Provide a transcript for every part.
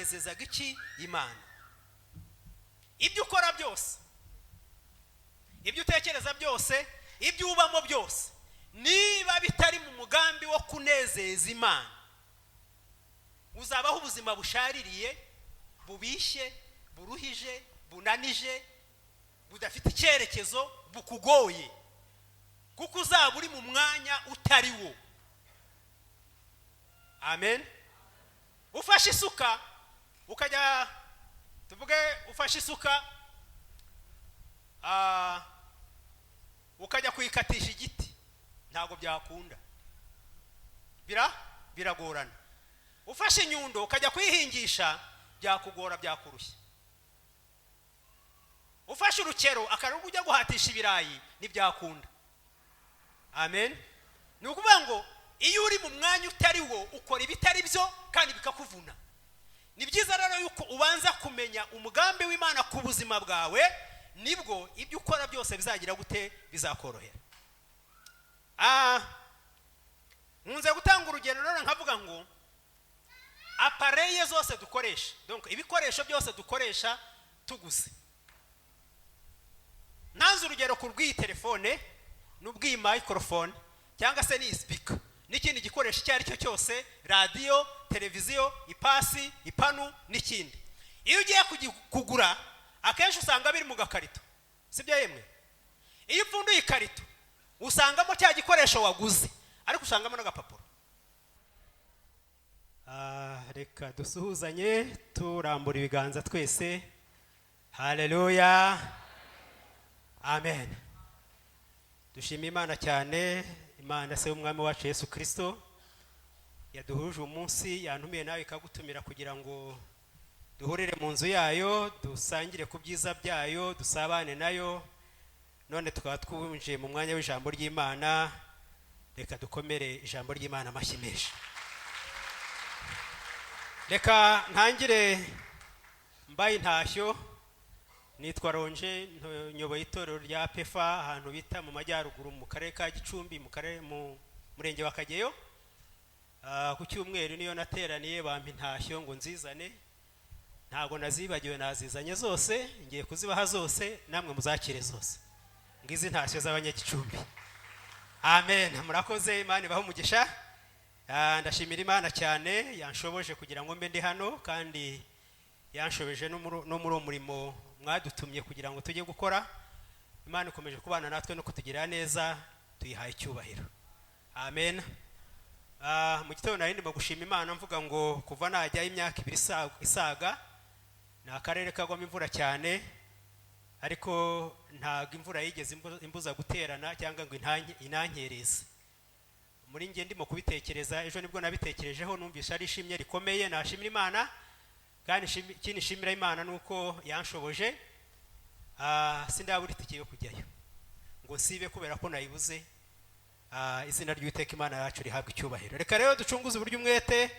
byanezezaga iki Imana. Ibyo ukora byose, ibyo utekereza byose, ibyo ubamo byose, niba bitari mu mugambi wo kunezeza Imana, uzabaho ubuzima bushaririye, bubishye, buruhije, bunanije, budafite icyerekezo, bukugoye, kuko uzaba uri mu mwanya utari wo. Amen. Ufashe isuka ukajya, tuvuge ufashe isuka ukajya kuyikatisha igiti, ntago byakunda, biragorana. Ufashe inyundo ukajya kuyihingisha, byakugora, byakurushya. Ufashe urukero akarugo ujya guhatisha ibirayi, ntibyakunda. Amen. Ni ukuvuga ngo iyo uri mu mwanya utari wo, ukora ibitari byo kandi bikakuvuna. Ni byiza rero yuko ubanza kumenya umugambi w'Imana ku buzima bwawe, nibwo ibyo ukora byose bizagira gute, bizakorohera. Nkunze gutanga urugero rero nkavuga ngo apareye zose dukoresha, donc ibikoresho byose dukoresha tuguze. Nanze urugero ku rw'iyi telefone, n'ubw'iyi microphone, cyangwa se ni speaker, n'ikindi gikoresho icyo ari cyo cyose, radio, televiziyo, ipasi, ipanu n'ikindi. Iyo ugiye kugura, akenshi usanga biri mu gakarito, sibyo yemwe? Iyo upfunduye ikarito, usangamo cya gikoresho waguze, ariko usangamo n'agapapuro. Reka dusuhuzanye turambura ibiganza twese. Haleluya, amen. Dushima Imana cyane, Imana se umwami wacu Yesu Kristo yaduhuje umunsi, yantumiye nawe ikagutumira kugira ngo duhurire mu nzu yayo, dusangire ku byiza byayo, dusabane nayo. None tukaba twinjiye mu mwanya w'ijambo ry'Imana. Reka dukomere ijambo ry'Imana amashyi menshi. Reka ntangire mbaye intashyo. Nitwa Roge, nyoboye itorero rya Pefa ahantu bita mu majyaruguru mu karere ka Gicumbi, mu murenge wa Kageyo. Ku cyumweru niyo nateraniye, bampa intashyo ngo nzizane. Ntago nazibagiwe, nazizanye zose, ngiye kuzibaha zose, namwe muzakire zose. Ngizi intashyo z'abanyagicumbi. Amen. Murakoze, Imana ibahe umugisha. Ndashimira Imana cyane yanshoboje kugira ngo mbe ndi hano, kandi yanshobeje no muri umurimo mwadutumye kugira ngo tujye gukora. Imana ikomeje kubana natwe no kutugirira neza, tuyihaye icyubahiro. Amen. Mu gitondo nari ndimo gushima Imana mvuga ngo kuva najya imyaka 2 isaga, ni akarere kagwamo imvura cyane, ariko ntago imvura yigeze imbuza guterana cyangwa ngo inankereze. Muri nge ndimo kubitekereza, ejo nibwo nabitekerejeho, numvisha ari ishimye rikomeye. Nashimira Imana, kandi ikindi nshimira Imana nuko yanshoboje. Sindabura itike yo kujyayo ngo nsibe kubera ko nayibuze. Izina ry'Uwiteka Imana yacu rihabwa icyubahiro. Reka rero ducunguze uburyo umwete.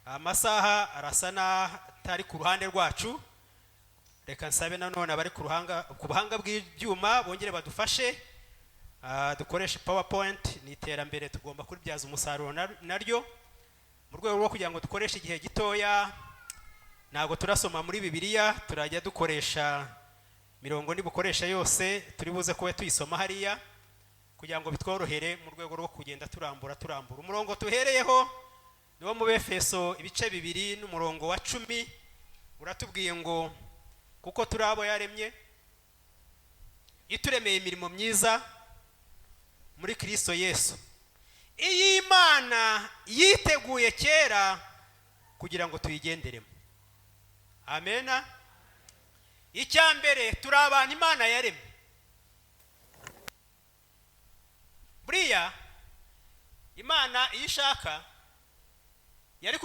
Amasaha arasa n'atari ku ruhande rwacu. Reka nsabe nanone abari ku buhanga bw'ibyuma bongere badufashe. Dukoreshe PowerPoint, ni iterambere tugomba kuribyaza umusaruro naryo, mu rwego rwo kugira ngo dukoreshe igihe gitoya. Ntago turasoma muri Bibiliya, turajya dukoresha mirongo nibukoresha yose, turi buze kuba tuyisoma hariya kugira ngo bitworohere mu rwego rwo kugenda turambura. Umurongo tuhereyeho ni wo mu Befeso ibice 2 n'umurongo wa 10. Uratubwiye ngo kuko Turabo Yaremye Ituremeye imirimo myiza muri Kristo Yesu, iyi Imana yiteguye kera kugira ngo tuyigenderemo. Amena. Icyambere, turi abantu Imana yaremye. Buriya Imana iyo ishaka yari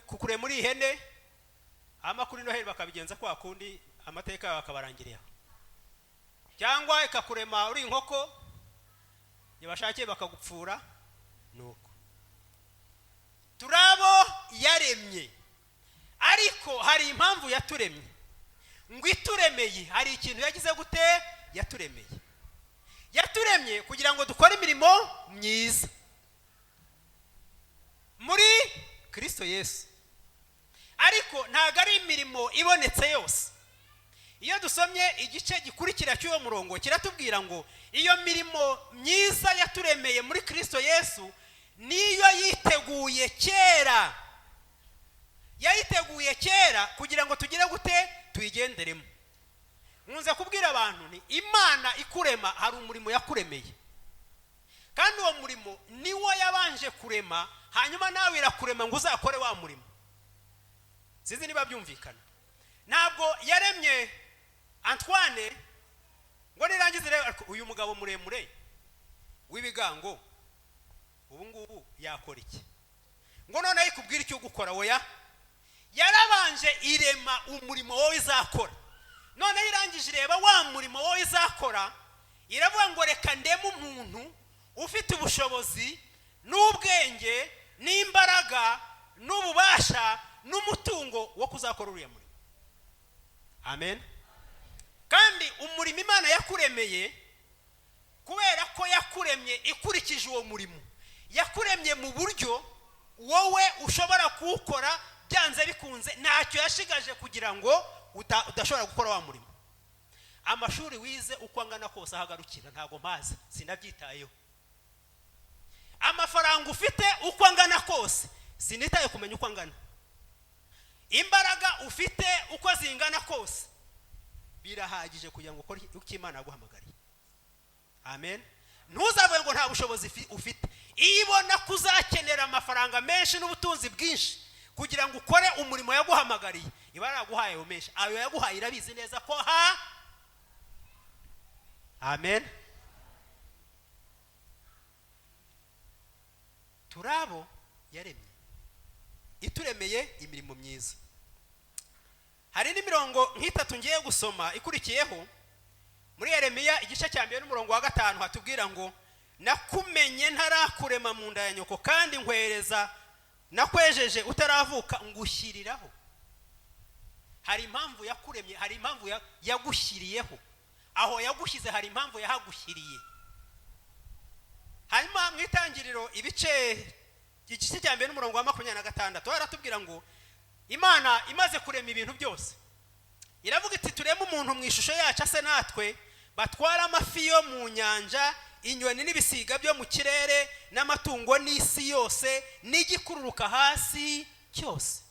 kugure muri ihene, amakuru Noheli bakabigenza kwa kundi amateka bakabarangiriye, cyangwa ikakurema uri inkoko yabashakiye bakagupfura. Nuko Turabo Yaremye, ariko hari impamvu yaturemye. Ngo ituremeye, hari ikintu yagize gute, yaturemye kugira ngo dukore imirimo myiza muri Kristo Yesu. ariko ntago ari imirimo ibonetse yose. Iyo dusomye igice gikurikira cy'uwo murongo kiratubwira ngo iyo mirimo myiza yaturemeye muri Kristo Yesu niyo yiteguye kera, yayiteguye kera kugira ngo tugire gute tuyigenderemo. Nkunze kubwira abantu ni Imana ikurema hari umurimo yakuremeye, kandi uwo murimo niwo yabanje kurema, hanyuma nawe irakurema ngo uzakore wa murimo. Sizi niba byumvikana. Ntabwo yaremye Antoine ngo nirangize rero uyu mugabo muremure w'ibigango ubu ngubu yakora iki, ngo none ayikubwira icyo gukora. Oya, yarabanje irema umurimo wowe izakora. None irangije ireba wa murimo wowe izakora, iravuga ngo reka ndeme umuntu ufite ubushobozi n'ubwenge n'imbaraga n'ububasha n'umutungo wo kuzakora uriya murimo. Amen. Kandi umurimo Imana yakuremeye, kubera ko yakuremye ikurikije uwo murimo, yakuremye mu buryo wowe ushobora kuwukora byanze bikunze, ntacyo yashigaje kugira ngo udashobora gukora wa murimo. Amashuri wize uko angana kose ahagarukira ntago mpaza, sinabyitayeho. Amafaranga ufite uko angana kose sinitaye kumenya uko angana. Imbaraga ufite uko zingana kose birahagije kugira ngo ukore uko Imana yaguhamagariye. Amen. Ntuzavuge ngo nta bushobozi ufite. Ibona kuzakenera amafaranga menshi n'ubutunzi bwinshi kugira ngo ukore umurimo yaguhamagariye, iba yaraguhaye menshi. Ayo yaguhaye irabizi neza ko Amen. Turabo yaremye ituremeye imirimo myiza. Hari n'imirongo nk'itatu ngiye gusoma ikurikiyeho muri Yeremiya igice cya 2 n'umurongo wa 5 hatubwira ngo nakumenye ntarakurema mu nda ya nyoko, kandi nkwereza nakwejeje utaravuka ngushyiriraho. Hari impamvu yakuremye, hari impamvu yagushyiriyeho. Aho yagushyize hari impamvu yahagushyiriye. Hanyuma mu itangiriro igice cya 2 n'umurongo wa 26 haratubwira ngo Imana imaze kurema ibintu byose iravuga iti tureme umuntu mu ishusho yacu ase natwe, batwara amafi yo mu nyanja, inyoni n'ibisiga byo mu kirere, n'amatungo n'isi yose n'igikururuka hasi cyose.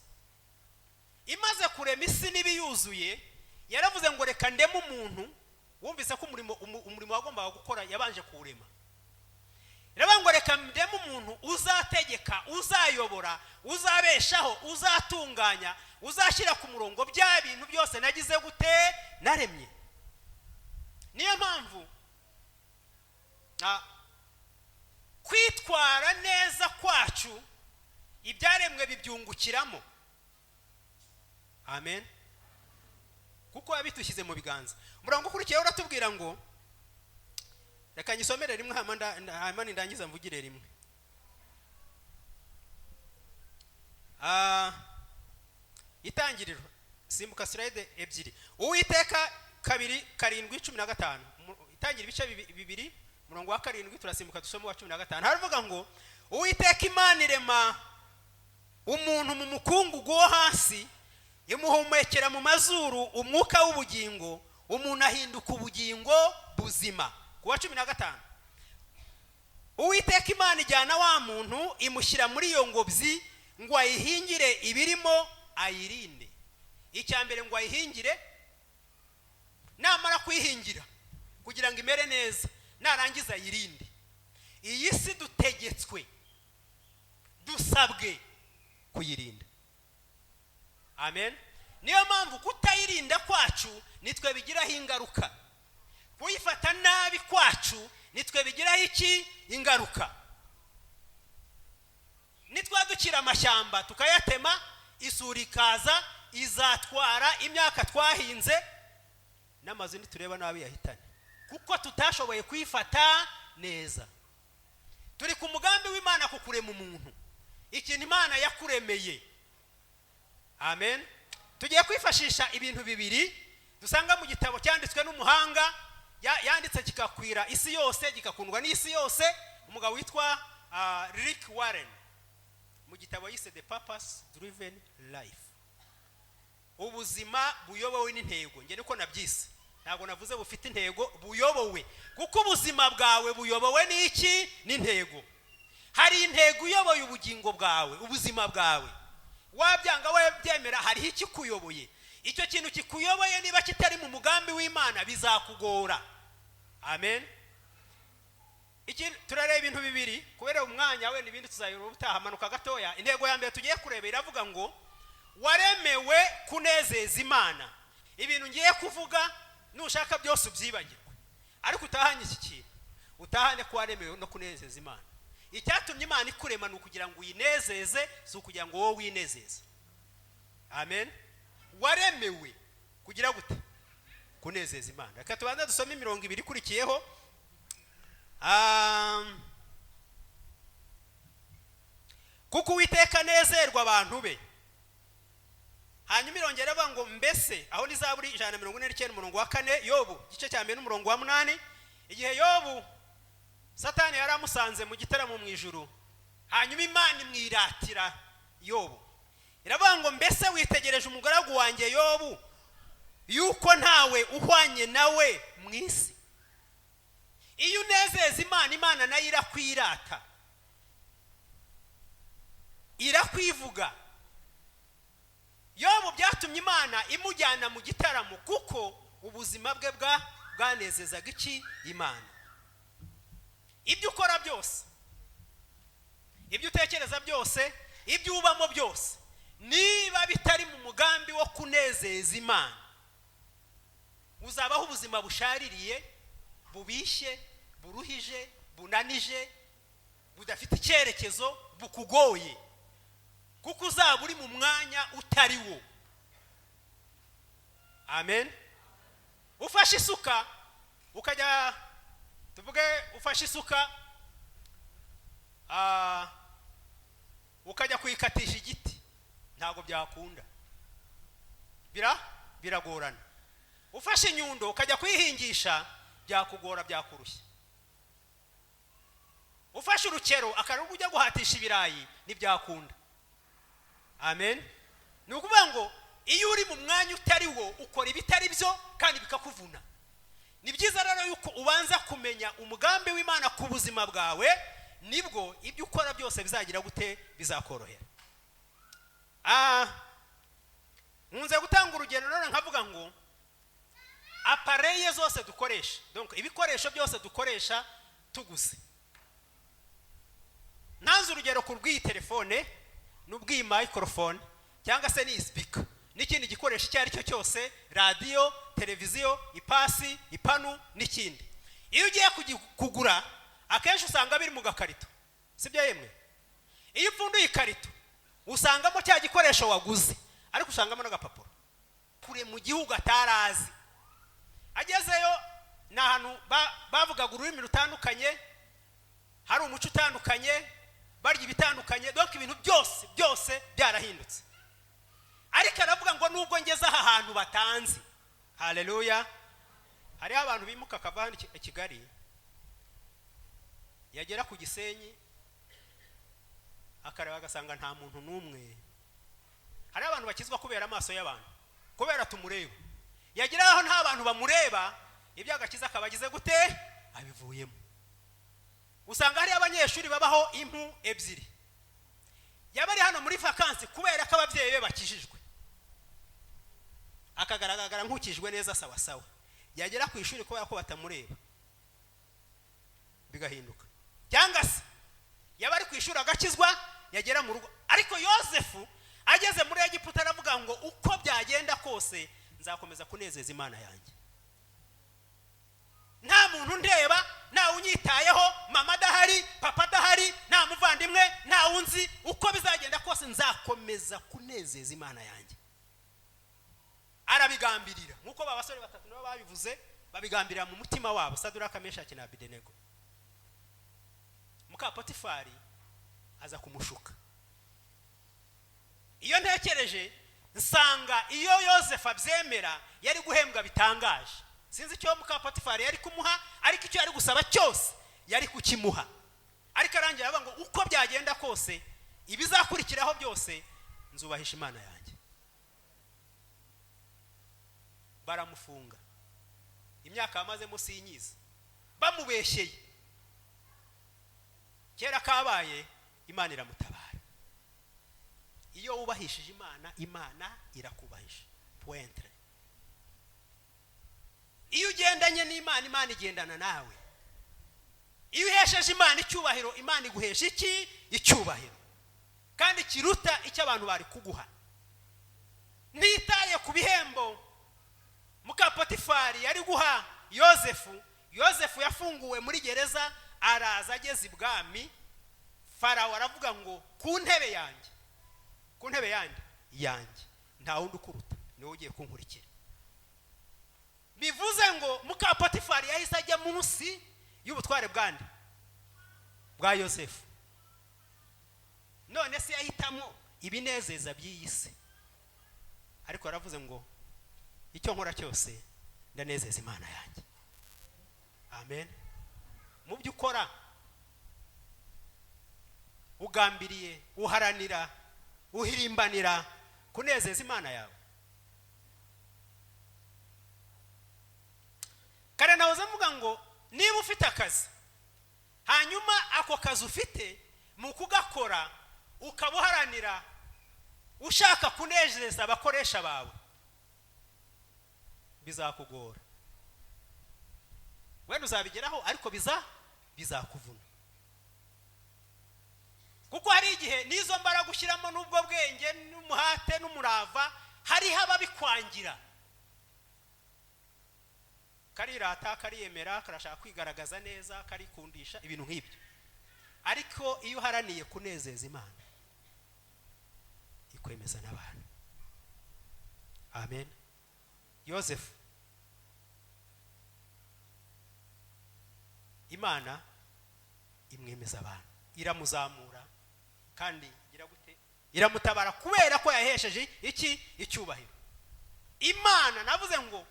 Imaze kurema isi n'ibiyuzuye yaravuze ngo reka ndeme umuntu. Wumvise ko umurimo wagombaga gukora yabanje kuwurema. Iravuga ngo reka ndeme umuntu uzategeka, uzayobora, uzabeshaho, uzatunganya, uzashyira ku murongo bya bintu byose nagize gute naremye. Niyo mpamvu kwitwara neza kwacu ibyaremwe bibyungukiramo. Amen. Kuko yabitushyize mu biganza. Umurongo ukurikiyeho uratubwira ngo reka nyisomere rimwe hama ndangiza mvugire rimwe. Itangiriro simbuka slide ebyiri. Uwiteka 2:7-15. Itangiriro ibice 2 umurongo wa 7 turasimbuka dusoma wa 15. Haravuga ngo Uwiteka Imana irema umuntu mu mukungugu wo hasi, imuhumekera mu mazuru umwuka w'ubugingo, umuntu ahinduka ubugingo buzima. Kuwa 15 Uwiteka Imana ijyana wa muntu imushyira muri iyo ngobyi ngo ayihingire ibirimo ayirinde. Icyambere ngo ayihingire, namara kuyihingira kugira ngo imere neza, narangiza ayirinde. Iyi si dutegetswe, dusabwe kuyirinda. Amen. Niyo mpamvu kutayirinda kwacu nitwe bigiraho ingaruka. Kuyifata nabi kwacu nitwe bigiraho iki ingaruka. Nitwa dukira amashyamba tukayatema, isuri ikaza izatwara imyaka twahinze, n'amazu nitureba nabi yahitanye kuko tutashoboye kuyifata neza. Turi ku mugambi w'Imana kukurema umuntu, ikintu Imana yakuremeye. Amen. Tugiye kwifashisha ibintu bibiri dusanga mu gitabo cyanditswe n'umuhanga yanditse kikakwira isi yose, gikakundwa n'isi yose, umugabo witwa Rick Warren, mu gitabo yise The Purpose Driven Life. ubuzima buyobowe n'intego. Nge niko nabyise, ntabwo navuze bufite intego, buyobowe. Kuko ubuzima bwawe buyobowe n'iki? N'intego. Hari intego uyoboye ubugingo bwawe, ubuzima bwawe. Wabyanga wabyemera, hariho ikikuyoboye. Icyo kintu kikuyoboye niba kitari mu mugambi w'Imana bizakugora. Amen. Iki turareba ibintu bibiri kubera umwanya we n'ibindi tuzayirura ubutaha. Manuka gatoya. Intego ya mbere tugiye kureba iravuga ngo waremewe kunezeza Imana. Ibintu ngiye kuvuga nushaka byose ubyibagirwe, ariko utahanye iki kintu, utahane ko waremewe no kunezeza Imana. Icyatumye Imana ikurema ni ukugira ngo uyinezeze, si ukugira ngo wowe winezeze. Amen. Waremewe kugira gute? Kunezeza Imana. Reka tubanze dusome imirongo ibiri ikurikiyeho. Kuko Uwiteka nezerwa abantu be. Hanyuma irongera avuga ngo mbese, aho ni Zaburi 149 umurongo wa 4, Yobu igice cya 2 n'umurongo wa 8. Igihe Yobu Satani yaramusanze mu gitaramo mu ijuru, hanyuma Imana imwiratira Yobu. Iravuga ngo mbese witegereje umugaragu wanjye Yobu, yuko ntawe uhwanye nawe mu isi. Iyo unezeza Imana, Imana nayo irakwirata, irakwivuga. Yobu byatumye Imana imujyana mu gitaramo kuko ubuzima bwe bwanezezaga iki? Imana. Ibyo ukora byose, ibyo utekereza byose, ibyo ubamo byose, niba bitari mu mugambi wo kunezeza Imana, uzabaho ubuzima bushaririye, bubishye, buruhije, bunanije, budafite icyerekezo, bukugoye, kuko uzaba uri mu mwanya utari wo. Amen. Ufashe isuka ukajya, tuvuge ufashe isuka ukajya kuyikatisha igiti, ntago byakunda, biragorana. Ufashe inyundo ukajya kuyihingisha, byakugora, byakurushya. Ufashe urukero akarugo ujya guhatisha ibirayi, ntibyakunda. Amen. Ni ukuvuga ngo iyo uri mu mwanya utari wo, ukora ibitari byo kandi bikakuvuna. Ni byiza rero yuko ubanza kumenya umugambi w'Imana ku buzima bwawe, nibwo ibyo ukora byose bizagira gute? Bizakorohera. Nkunze gutanga urugendo none nkavuga ngo apareye zose dukoresha, donc ibikoresho byose dukoresha tuguze. Nanze urugero ku rw'iyi telefone, n'ubw'iyi microphone, cyangwa se ni speaker, n'ikindi gikoresho icyo ari cyo cyose, radio, televiziyo, ipasi, ipanu n'ikindi. Iyo ugiye kugura, akenshi usanga biri mu gakarito, sibyo yemwe? Iyo upfunduye ikarito usangamo cya gikoresho waguze, ariko usangamo n'agapapuro kure mu gihugu atarazi. Agezeyo n'ahantu bavugaga ururimi rutandukanye, hari umuco utandukanye, barya ibitandukanye, donc ibintu byose byarahindutse. Ariko aravuga ngo nubwo ngeze aha hantu batanzi. Haleluya. Hari abantu bimuka akava i Kigali, yagera ku Gisenyi akareba agasanga nta muntu n'umwe. Hari abantu bakizwa kubera amaso y'abantu, kubera tumureba. Yagera aho nta bantu bamureba, ibyagakiza akabagize gute? Abivuyemo. Usanga hari abanyeshuri babaho impu ebyiri. Yabari hano muri vacances kubera ko ababyeyi be bakijijwe, akagaragara nk'ukijwe neza sawa sawa. Yagera ku ishuri kubera ko batamureba, bigahinduka. Cyangwa se yabari ku ishuri agakizwa, yagera mu rugo. Ariko Yosefu ageze muri Egiputa aravuga ngo uko byagenda kose nzakomeza kunezeza Imana yanjye. Nta muntu ndeba, nta unyitayeho, mama adahari, papa adahari, nta muvandimwe, nta unzi, uko bizagenda kose nzakomeza kunezeza Imana yanjye. Arabigambirira nkuko babasore batatu nabo babivuze, babigambirira mu mutima wabo, Saduraka, Meshaki na Abedenego. Muka Potifari aza kumushuka. Iyo ntekereje nsanga iyo Yosefu abyemera yari guhembwa bitangaje. Sinzi icyo muka Potifari yari kumuha, ariko icyo yari gusaba cyose yari kukimuha. Ariko arangira avuga ngo uko byagenda kose ibizakurikiraho byose nzubahisha Imana yanjye. baramufunga imyaka yamaze musinyiza bamubeshyeye kera kabaye Imana iramutabara iyo wubahishije Imana irakubahisha pointre iyo ugendanye n'Imana Imana igendana nawe iyo uhesheje Imana icyubahiro Imana iguhesha iki icyubahiro kandi kiruta icyo abantu bari kuguha ntitaye ku bihembo muka Potifari yari guha Yosefu yafunguwe muri gereza araza ageze ibwami Farawo aravuga ngo ku ntebe yanjye nta wundi ukuruta niwe ugiye kunkurikira bivuze ngo muka Potifari yahise ajya munsi y'ubutware bwa Yosefu none se yahitamo ibinezeza by'iyisi ariko aravuze ngo icyo nkora cyose ndanezeza Imana yanjye amen mu byo ukora ugambiriye uharanira uhirimbanira kunezeza Imana yawe kare nahoze mvuga ngo niba ufite akazi hanyuma ako kazi ufite mu kugakora ukabuharanira ushaka kunezeza abakoresha bawe bizakugora wenda uzabigeraho ariko bizakuvuna kuko hari igihe nizo mbaraga ushyiramo n'ubwo bwenge n'umuhate n'umurava hariho ababikwangira karirata kariyemera karashaka kwigaragaza neza karikundisha ibintu nk'ibyo ariko iyo uharaniye kunezeza Imana ikwemeza n'abantu amen Yosefu Imana imwemeza abantu iramuzamura kandi iramutabara kubera ko yahesheje icyubahiro Imana navuze ngo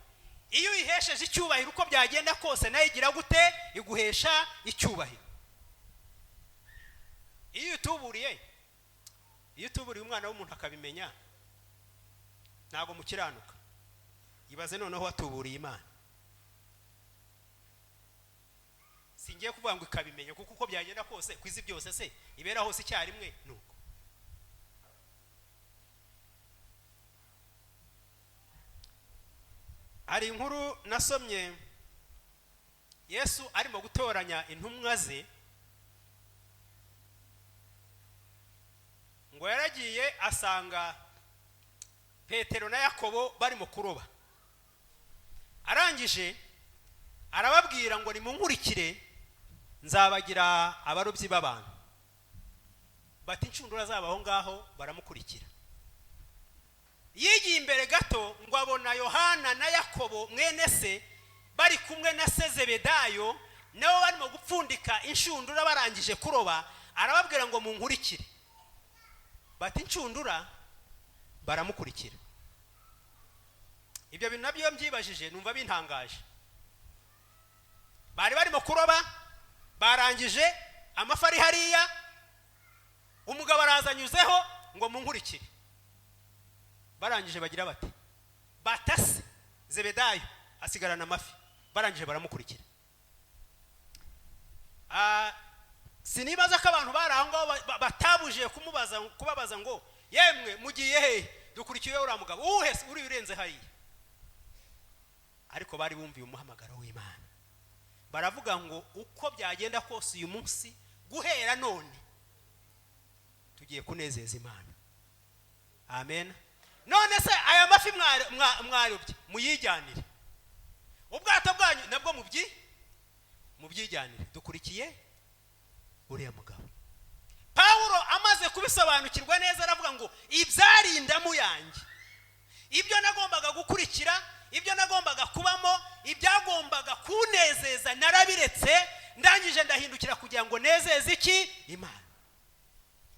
iyo uyihesheje icyubahiro uko byagenda kose nayo igira gute iguhesha icyubahiro iyo utuburiye umwana w'umuntu akabimenya ntago mukiranuka ibaze noneho watuburiye Imana singiye kuvuga ngo ikabimenya kuko uko byagenda kose kwizi byose se ibera hose icyarimwe nuko hari inkuru nasomye Yesu arimo gutoranya intumwa ze ngo yaragiye asanga Petero na Yakobo barimo kuroba arangije arababwira ngo nimunkurikire nzabagira abarobyi b'abantu bati inshundura zabaho ngaho baramukurikira yigiye imbere gato ngo abona Yohana na Yakobo mwene se bari kumwe na Zebedayo nabo barimo gupfundika inshundura barangije kuroba arababwira ngo munkurikire bati inshundura baramukurikira ibyo bintu nabyo mbyibajije numva bintangaje bari barimo kuroba barangije amafari hariya umugabo arazanyuzeho ngo munkurikire barangije bagira bati batase Zebedayo asigarana amafi barangije baramukurikira sinibaza ko abantu barahango batabuje kubabaza ngo yemwe mugiye he dukurikiye uriya mugabo uhese uri urenze hariya ariko bari bumviye umuhamagaro w'Imana baravuga ngo uko byagenda kose uyu munsi guhera none tugiye kunezeza Imana amen none se aya mafi mwarobye muyijyanire ubwato bwanyu nabwo mubyijyanire dukurikiye uriya mugabo Paulo amaze kubisobanukirwa neza aravuga ngo ibyarindamu yanjye ibyo nagombaga gukurikira ibyo nagombaga kubamo ibyagombaga kunezeza narabiretse ndangije ndahindukira kugira ngo nezeze iki Imana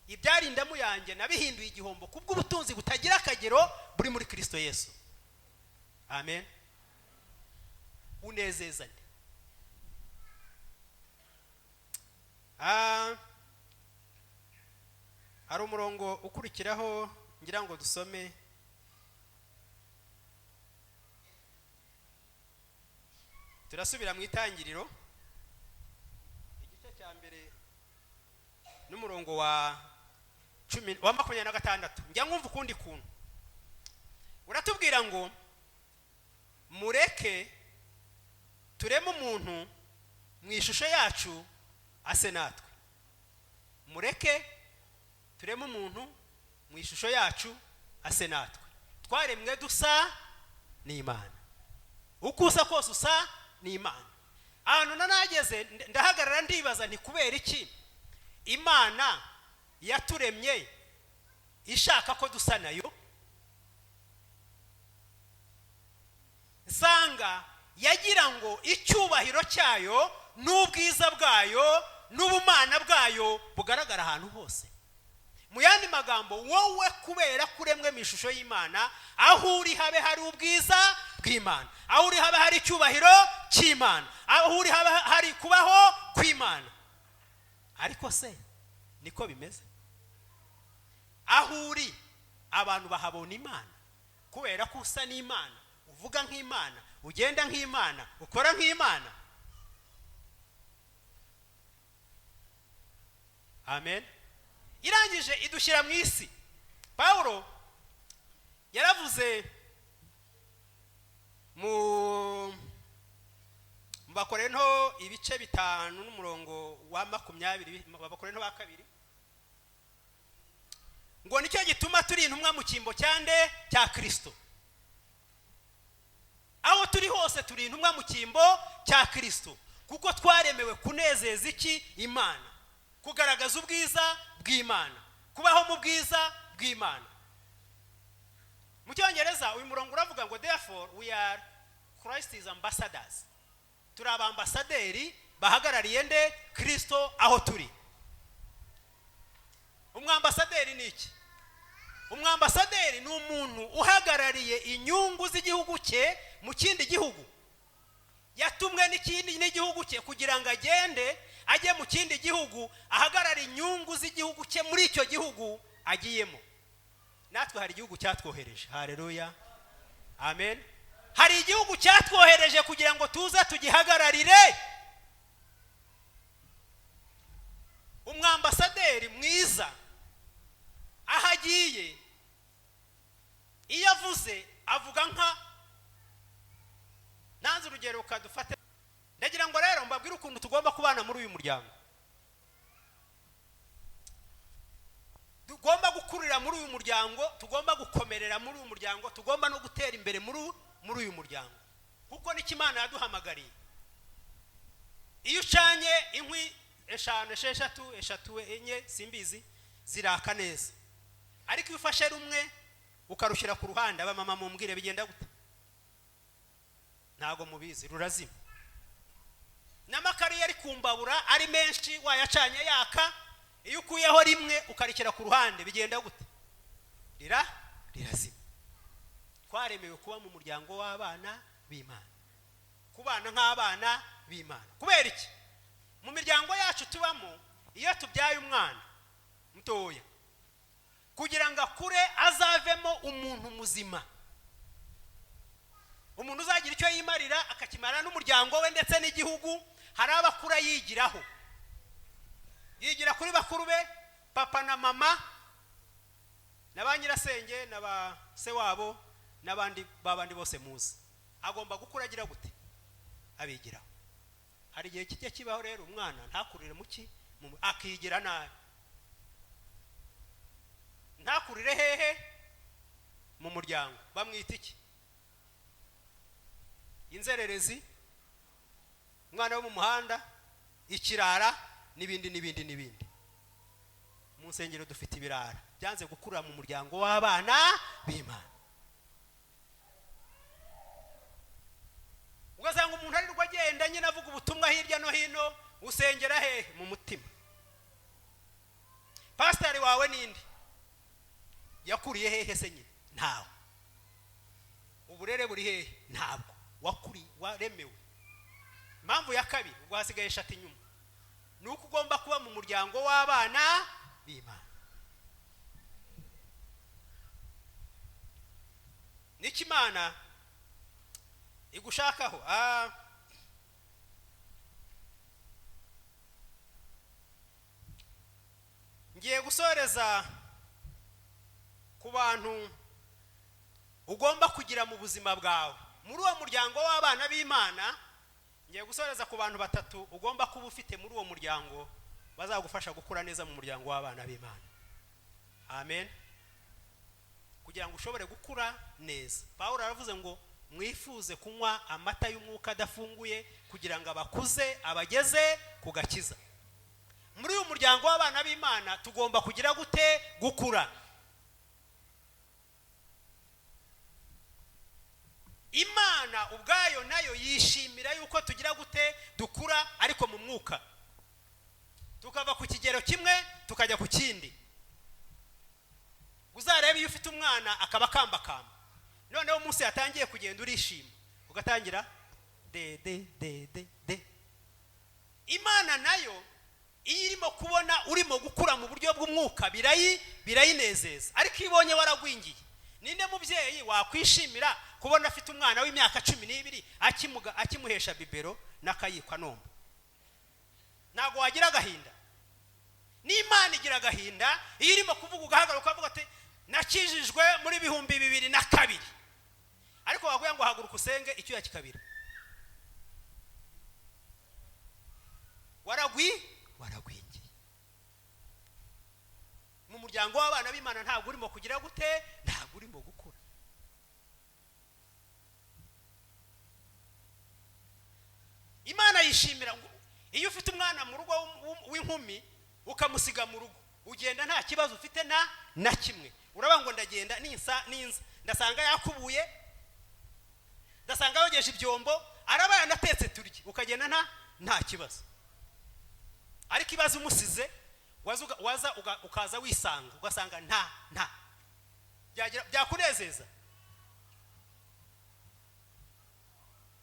ibyarindamu yanjye nabihinduye igihombo kubw'ubutunzi butagira akagero buri muri Kristo Yesu amen unezezane hari umurongo ukurikiraho ngira ngo dusome turasubira mu itangiriro igice cya mbere n'umurongo wa 26. njya nkumva ukundi kuntu uratubwira ngo mureke tureme umuntu mu ishusho yacu ase natwe. Mureke tureme umuntu mu ishusho yacu ase natwe. Twaremwe dusa n'Imana. Uko usa kose usa n'Imana. Ahantu nanageze ndahagarara ndibaza nti kubera iki Imana yaturemye ishaka ko dusa nayo? Sanga yagira ngo icyubahiro cyayo n'ubwiza bwayo n'ubumana bwayo bugaragara ahantu hose. Mu yandi magambo, wowe kubera kuremwe mu ishusho y'Imana, aho uri habe hari ubwiza bw'Imana, aho uri habe hari icyubahiro cy'Imana, aho uri habe hari kubaho kw'Imana. Ariko se niko bimeze? Aho uri abantu bahabona Imana kubera ko usa n'Imana, uvuga nk'Imana, ugenda nk'Imana, ukora nk'Imana? Amen. Irangije idushyira mu isi. Paulo yaravuze mu Bakorinto ibice 5 n'umurongo wa 20, Bakorinto ba 2, ngo nicyo gituma turi intumwa mu cyimbo cyande cya Kristo. Aho turi hose turi intumwa mu cyimbo cya Kristo, kuko twaremewe kunezeza iki? Imana, kugaragaza ubwiza bw'Imana, kubaho mu bwiza bw'Imana. Mu Cyongereza uyu murongo uravuga ngo therefore we are Christ's ambassadors. Turi abambasaderi bahagarariye nde? Kristo aho turi. Umwambasaderi ni iki? Umwambasaderi ni umuntu uhagarariye inyungu z'igihugu cye mu kindi gihugu. Yatumwe n'ikindi n'igihugu cye kugira ngo agende ajye mu kindi gihugu, ahagarara inyungu z'igihugu cye muri icyo gihugu agiyemo. Natwe hari igihugu cyatwohereje. Haleluya. Amen. Hari igihugu cyatwohereje kugira ngo tuza tugihagararire. Umwambasaderi mwiza aho agiye, iyo avuze avuga nka, nanze urugero ukadufate. Ndagira ngo rero mbabwire ukuntu tugomba kubana muri uyu muryango. Tugomba gukurira muri uyu muryango, tugomba gukomerera muri uyu muryango, tugomba no gutera imbere muri uyu muryango, kuko ni Imana yaduhamagariye. Iyo ucanye inkwi 5, 6, 3, 4 simbizi ziraka neza, ariko iyo ufashe rumwe ukarushyira ku ruhande, abamama mumbwire bigenda gute? Ntago mubizi, rurazima. N'amakari yari kumbabura ari menshi wayacanye yaka, iyo ukuyeho rimwe ukarikira ku ruhande bigenda gute? Rirazima. Twaremewe kuba mu muryango w'abana b'Imana, kubana nk'abana b'Imana. Kubera iki? Mu miryango yacu tubamo, iyo tubyaye umwana mutoya, kugira ngo akure azavemo umuntu muzima, umuntu uzagira icyo yimarira akakimara n'umuryango we ndetse n'igihugu, hari abakura yigiraho. Yigira kuri bakuru be, papa na mama, na ba nyirasenge na ba se wabo n'abandi babandi bose muzi. Agomba gukura agira gute? Abigiraho. Hari igihe kijya kibaho rero umwana ntakurire muki, akigira nabi. Ntakurire hehe? Mu muryango. Bamwita iki? Inzererezi, umwana wo mu muhanda, ikirara, n'ibindi. Mu nsengero dufite ibirara byanze gukura mu muryango w'abana b'Imana. Ugasanga umuntu ari rwagenda nyine avuga ubutumwa hirya no hino, usengera hehe? Mu mutima. Pastor wawe ninde? Yakuriye hehe se nyine? Ntawe. Uburere buri hehe? Ntabwo. Wakuri waremewe. Impamvu ya kabiri ubwo hasigaye 3 inyuma, nuko ugomba kuba mu muryango w'abana b'Imana. Niki Imana igushakaho? ngiye gusoreza ku bantu ugomba kugira mu buzima bwawe muri uwo muryango w'abana b'Imana. Ngiye gusoreza ku bantu batatu ugomba kuba ufite muri uwo muryango bazagufasha gukura neza mu muryango w'abana b'Imana. Amen. Kugira ngo ushobore gukura neza, Pawulo aravuze ngo mwifuze kunywa amata y'umwuka adafunguye kugira ngo abakuze abageze ku gakiza. Muri uyu muryango w'abana b'Imana tugomba kugira gute? Gukura. Imana ubwayo nayo yishimira yuko tugira gute? Dukura, ariko mu mwuka. Tukava ku kigero kimwe tukajya ku kindi. Uzarebe iyo ufite umwana akaba kambakamba, noneho umunsi yatangiye kugenda urishima ugatangira de. Imana nayo iyo irimo kubona urimo gukura mu buryo bw'umwuka birayinezeza. Ariko ibonye waragwingiye, ninde mubyeyi wakwishimira kubona afite umwana w'imyaka 12 akimuhesha bibero n'akayikwa nomba? Ntago wagira agahinda. N'Imana igira agahinda iyo irimo kuvuga ugahagarara ukavuga ati nakijijwe muri 2002, ariko waguye ngo haguruka usenge icyo yakikabira. Waragwingiye. Mu muryango w'abana b'Imana ntabwo urimo kugira gute? Ntabwo urimo gukura. Imana yishimira ngo iyo ufite umwana mu rugo w'inkumi ukamusiga mu rugo, ugenda nta kibazo ufite na kimwe. Uraba ngo ndagenda ninsa ndasanga yakubuye, ndasanga yogeje ibyombo, araba yanatetse turye, ukagenda nta kibazo. Ariko ibazo umusize waza ukaza wisanga ugasanga nta byakunezeza.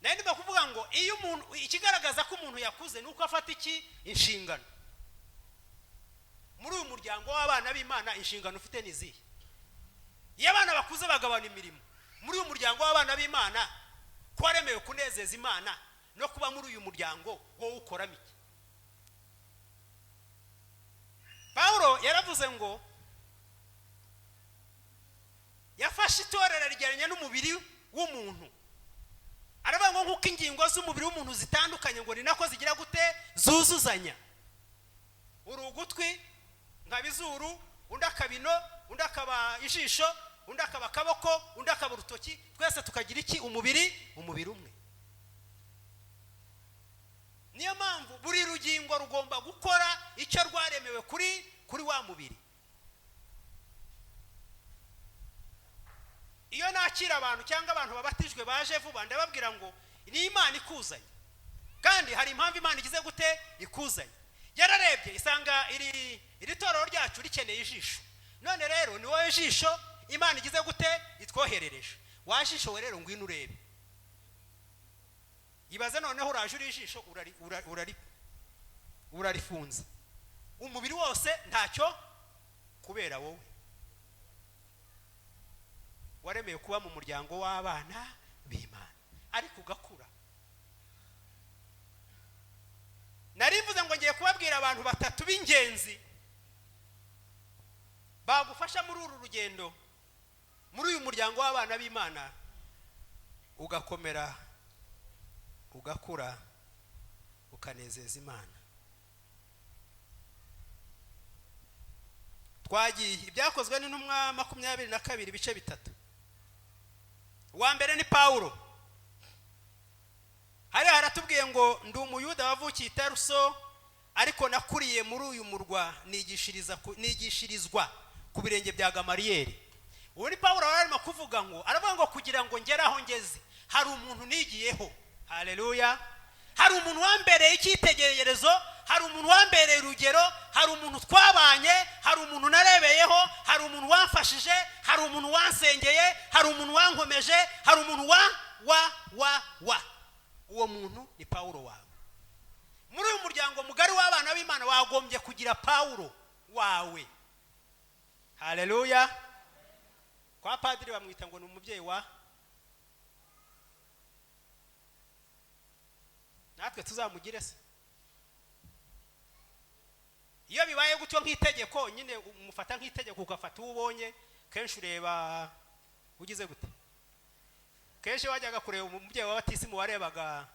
Nari ndimo kuvuga ngo iyo umuntu, ikigaragaza ko umuntu yakuze nuko afata inshingano. Muri uyu muryango w'abana b'Imana inshingano ufite nizihe? Iyo abana bakuze bagabana imirimo. Muri uyu muryango w'abana b'Imana ko waremewe kunezeza Imana no kuba muri uyu muryango wowe ukoramo iki? Pawulo yaravuze ngo yafashe itorero rigeranye n'umubiri w'umuntu. Aravuga ngo nkuko ingingo z'umubiri w'umuntu zitandukanye ngo ni nako zigira gute? Zuzuzanya. Urugutwi nkabizuru, undi akabino, undi akaba ijisho, undi akaba akaboko, undi akaba urutoki, twese tukagira iki? Umubiri umwe. Niyo mpamvu buri rugingo rugomba gukora icyo rwaremewe kuri wa mubiri. Iyo nakira abantu cyangwa abantu babatijwe baje vuba, ndababwira ngo ni Imana ikuzanye, kandi hari impamvu Imana igize gute? Ikuzanye. Yararebye isanga iri torero ryacu rikeneye ijisho. None rero ni wowe ijisho Imana igize gute? Itwoherereje. Wajisho rero ngwino urebe. Ibaze noneho uraje uri ijisho urarifunza, umubiri wose ntacyo kubera wowe. Waremeye kuba mu muryango w'abana b'Imana, ariko ugakura. Narivuze ngo ngiye kubabwira abantu batatu b'ingenzi bagufasha muri uru rugendo, muri uyu muryango w'abana b'Imana, ugakomera, ugakura, ukanezeza Imana. Twagiye ibyakozwe n'intumwa 22 ibice 3. Uwa mbere ni Pawulo. Hari haratubwiye ngo ndi umuyuda wavukiye i Taruso, ariko nakuriye muri uyu murwa nigishirizwa ku birenge bya Gamariyeli. Uwo ni Pawulo arimo kuvuga ngo, aravuga ngo kugira ngo ngere aho ngeze hari umuntu nigiyeho. Haleluya. Hari umuntu wambereye icyitegererezo, hari umuntu wambereye urugero, hari umuntu twabanye, hari umuntu narebeyeho, hari umuntu wamfashije, hari umuntu wansengeye, hari umuntu wankomeje, hari umuntu uwo muntu ni Pawulo wawe. Muri uyu muryango mugari w'abana b'Imana wagombye kugira Pawulo wawe. Haleluya. Kwa padiri bamwita ngo ni umubyeyi wa, natwe tuzamugire se. iyo bibaye gutyo nk'itegeko nyine umufata nk'itegeko ugafata ubonye kenshi ureba ugize gute kenshi wajyaga kureba umubyeyi wa batisimu warebaga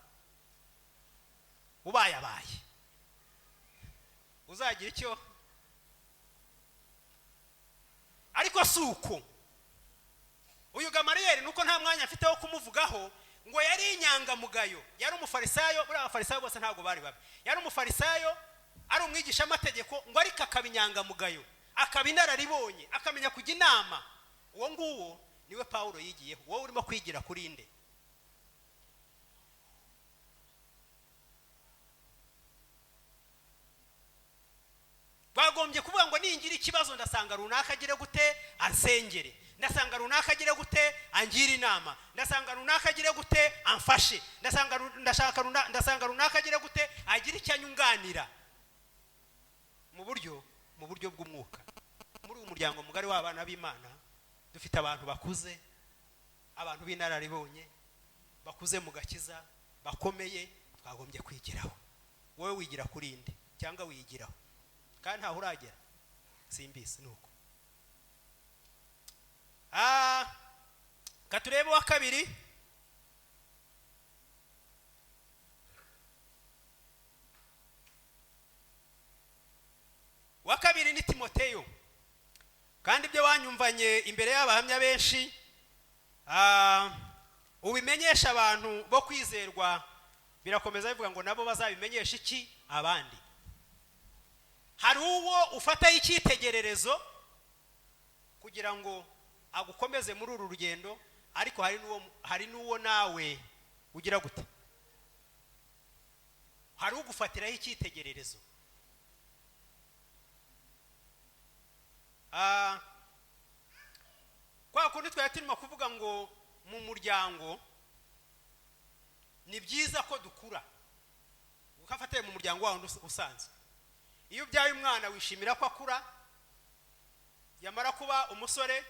ubayabaye uzagira icyo ariko suko uyu Gamariyeli nuko nta mwanya afite wo kumuvugaho ngo yari inyangamugayo yari umufarisayo buri abafarisayo bose ntago bari babi yari umufarisayo ari umwigisha amategeko ngo ariko akabinyangamugayo akabinararibonye akamenya kujya inama uwo nguwo niwe Paulo yigiyeho wowe urimo kwigira kuri inde bagombye kuvuga ngo ningira ikibazo ndasanga runaka agire gute ansengere ndasanga runaka agire gute angira inama ndasanga runaka agire gute amfashe ndasanga runaka agire gute agira icyanyunganira mu buryo bw'umwuka muri umuryango mugari w'abana b'Imana dufite abantu bakuze abantu b'inararibonye bakuze mu gakiza bakomeye twagombye kwigiraho wowe wigira kuri inde cyangwa wigiraho kandi ntaho uragera simbisi nuko katurebe wa kabiri ni Timoteyo kandi ibyo wanyumvanye imbere y'abahamya benshi ubimenyesha abantu bo kwizerwa birakomeza bivuga ngo nabo bazabimenyesha iki abandi hari uwo ufata icyitegererezo kugira ngo agukomeze muri uru rugendo ariko hari n'uwo nawe ugira gute hari ugufatiraho icyitegererezo kwa kundi twari turimo kuvuga ngo mu muryango ni byiza ko dukura ukafatira mu muryango wawe usanzwe iyo ubyaye umwana wishimira ko akura yamara kuba umusore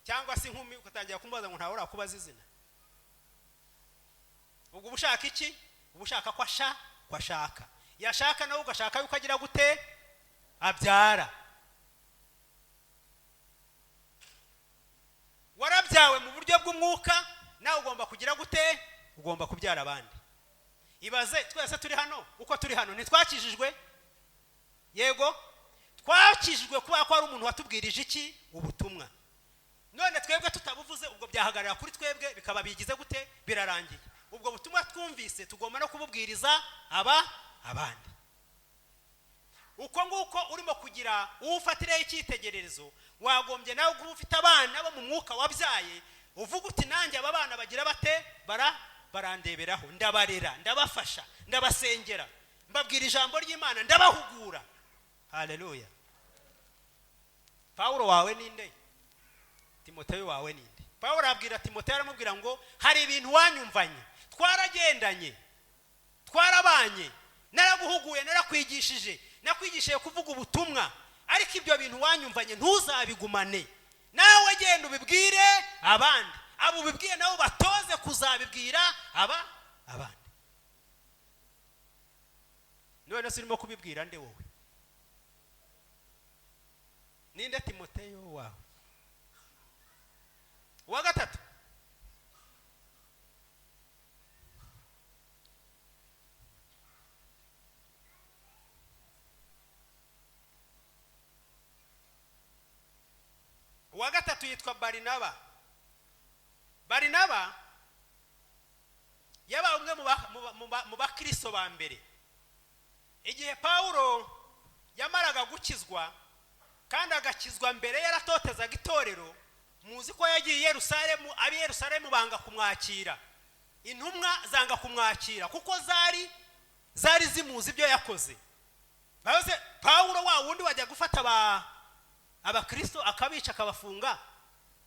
cyangwa se inkumi ukatangira kumubaza ngo ntawe urakubaza izina ubwo ubushaka iki ubushaka ko ashaka yashaka nawe ugashaka yuko agira gute abyara warabyawe mu buryo bw'umwuka nawe ugomba kugira gute ugomba kubyara abandi ibaze twese turi hano uko turi hano ntitwakijijwe yego twakijijwe kuba ko ari umuntu watubwirije iki ubutumwa none twebwe tutabuvuze ubwo byahagarara kuri twebwe bikaba bigize gute birarangiye ubwo butumwa twumvise tugomba no kububwiriza abandi uko nguko urimo kugira uwufatireho icyitegererezo wagombye nawe kuba ufite abana bo mu mwuka wabyaye uvuga uti nanjye aba bana bagira bate barandeberaho ndabarera ndabafasha ndabasengera mbabwira ijambo ry'Imana ndabahugura haleluya Paulo wawe ninde Timoteyo wawe ninde Paulo abwira Timoteyo aramubwira ngo hari ibintu wanyumvanye twaragendanye twarabanye naraguhuguye narakwigishije nakwigishije kuvuga ubutumwa ariko ibyo bintu wanyumvanye ntuzabigumane nawe genda ubibwire abandi abo ubibwiye nabo batoze kuzabibwira abandi none se urimo kubibwira nde wowe ninde Timoteyo wawe wa gatatu yitwa Barinaba yaba umwe mu bakristo ba mbere igihe Paulo yamaraga gukizwa kandi agakizwa mbere yaratotezaga itorero muzi ko yagiye Yerusalemu banga kumwakira intumwa zanga kumwakira kuko zari zimuzi ibyo yakoze baze Paulo wa wundi wajya gufata abakristo akabica akabafunga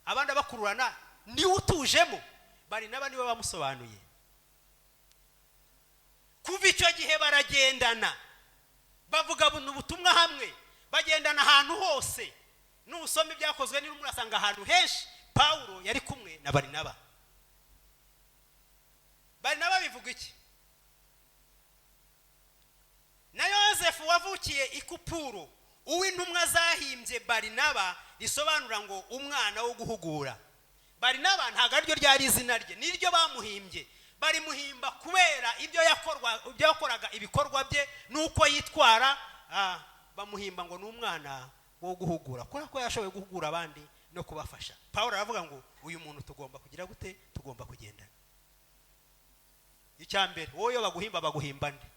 abandi abakururana ni utujemo Barinaba niwe bamusobanuye kuva icyo gihe baragendana bavuga ubutumwa hamwe bagendana ahantu hose n'usome byakozwe n'umwe asanga ahantu henshi Paulo yari kumwe na Barinaba bivuga iki na Yosefu wavukiye ikupuro uw'intumwa zahimbye Barinaba risobanura ngo umwana wo guhugura. Barinaba ntago aryo ryari izina rye, niryo bamuhimbye. Barimuhimba kubera ibyo yakoraga ibikorwa bye nuko yitwara, bamuhimba ngo n'umwana wo guhugura, ko yashoboye guhugura abandi no kubafasha. Paulo aravuga ngo uyu muntu tugomba kugira gute, tugomba kugendana. Icyambere wowe baguhimba baguhimba nde?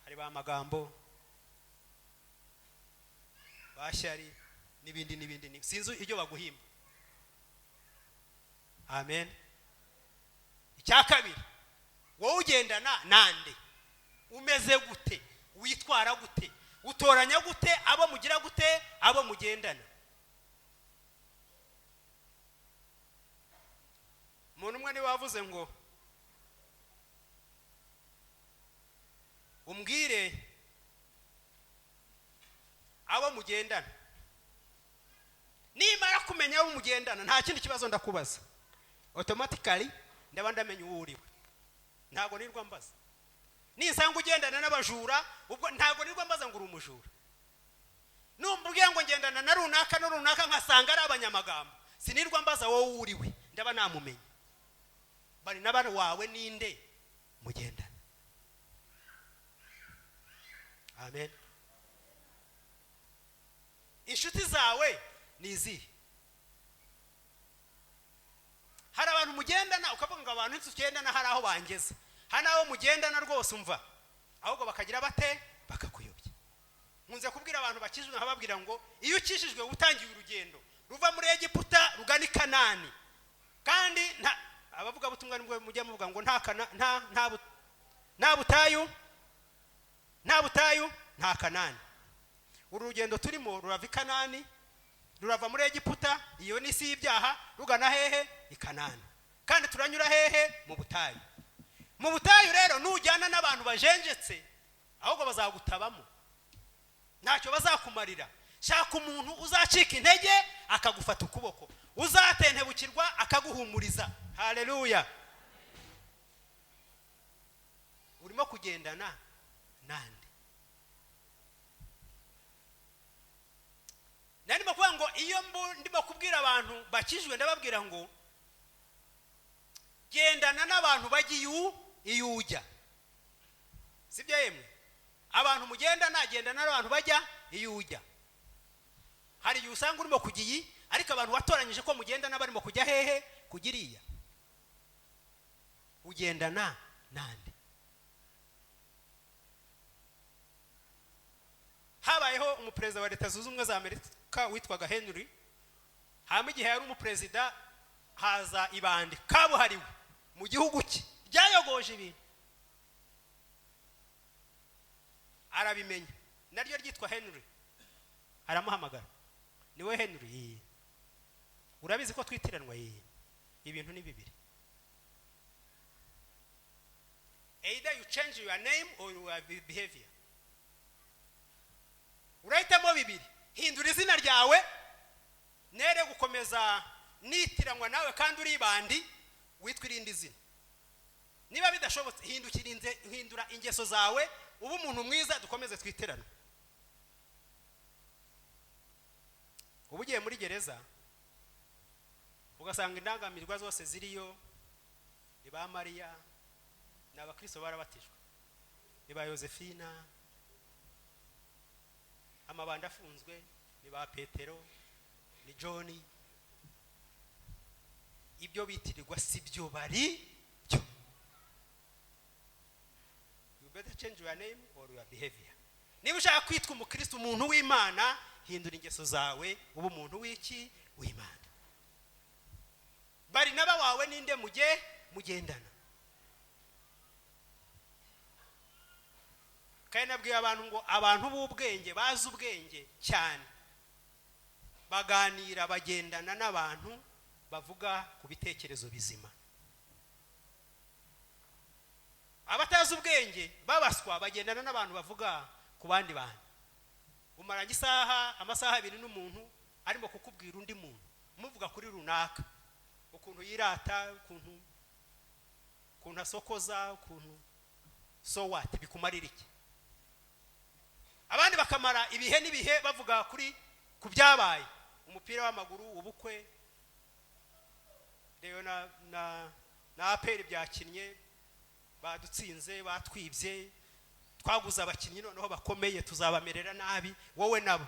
Hari ba magambo bashyari n'ibindi sinzi ibyo baguhimba. Amen. Icyakabiri wowe ugendana nande, umeze gute, witwara gute, utoranya gute abo mugira gute, abo mugendana. Umuntu umwe ni wavuze ngo umbwire abo mugendana, nimara kumenya abo mugendana nta kindi kibazo ndakubaza, automatically ndaba ndamenya uwo uriwe, ntago nirwa mbaza. Nisanga ugendana n'abajura ubwo ntago nirwa mbaza ngo uri umujura. Numbwiye ngo ngendana na runaka no runaka nkasanga ari abanyamagambo, sinirwa mbaza wowe uriwe, ndaba namumenya. Bari n'abana wawe ninde mugendana. Amen. Inshuti zawe nizihe? Hari abantu mugendana ukavuga ngo abantu tugendana hari aho bangeze, hari aho mugendana rwose umva ahubwo bakagira bate, bakakuyobya. Nkunze kubwira abantu bakijwe nkababwira ngo iyo ukishijwe utangiye urugendo ruva muri Egiputa rugana i Kanani, kandi abavuga butumwa nibwo mujya muvuga ngo nta butayu nta Kanani. Urugendo turimo rurava i Kanani, rurava muri Egiputa, iyo ni isi y'ibyaha, rugana hehe? I Kanani. Kandi turanyura hehe? Mu butayu. Mu butayu rero nujyana n'abantu bajenjetse ahubwo bazagutabamo, ntacyo bazakumarira. Shaka umuntu uzacika intege akagufata ukuboko, uzatentebukirwa akaguhumuriza. Haleluya. Urimo kugendana nande? Narimo kuvuga ngo iyo ndimo kubwira abantu bakijwe ndababwira ngo gendana n'abantu bagiye iyo ujya. Sibyo yemwe? Abantu mugendana agendana n'abantu bajya iyo ujya. Hari igihe usanga urimo kugiye ariko abantu watoranyije ko mugendana barimo kujya hehe? Kugiriya. Ugendana nande? Habayeho umuperezida wa Leta Zunze Ubumwe za Amerika witwaga Henry. Hama igihe yari umuperezida haza ibandi kabuhariwe mu gihugu cye ryayogoje ibintu, arabimenya, naryo ryitwa Henry. Aramuhamagara, niwe Henry? Urabizi ko twitiranwa ibintu ni bibiri, either you change your name or your behavior. Urahitamo bibiri, hindura izina ryawe nere gukomeza nitiranwa nawe kandi uri ibandi witwa irindi zina. Niba bidashobotse hindura ingeso zawe ubu umuntu mwiza dukomeze twiterana. Ubugiye muri gereza ugasanga indangamirwa zose ziriyo, niba Mariya n'abakristo barabatijwe, niba Yosefina, amabanda afunzwe niba Petero ni John. Ibyo bitirirwa sibyo bari byo. You better change your name or your behavior. Niba ushaka kwitwa umukristo, umuntu w'Imana, hindura ingeso zawe ubu umuntu w'iki? W'Imana. Bari n'aba wawe ninde mugendana? Kandi nabwiye abantu ngo abantu b'ubwenge bazi ubwenge cyane baganira bagendana n'abantu bavuga ku bitekerezo bizima. Abatazi ubwenge babaswa bagendana n'abantu bavuga ku bandi bantu. Umaranye amasaha 2 n'umuntu arimo kukubwira undi muntu muvuga kuri runaka, ukuntu yirata, ukuntu asokoza, ukuntu so what bikumarira iki? Abandi bakamara ibihe n'ibihe bavuga kuri ku byabaye, umupira w'amaguru, ubukwe, rero na aperi byakinnye, badutsinze, batwibye, twaguze abakinnyi noneho bakomeye, tuzabamerera nabi, wowe nabo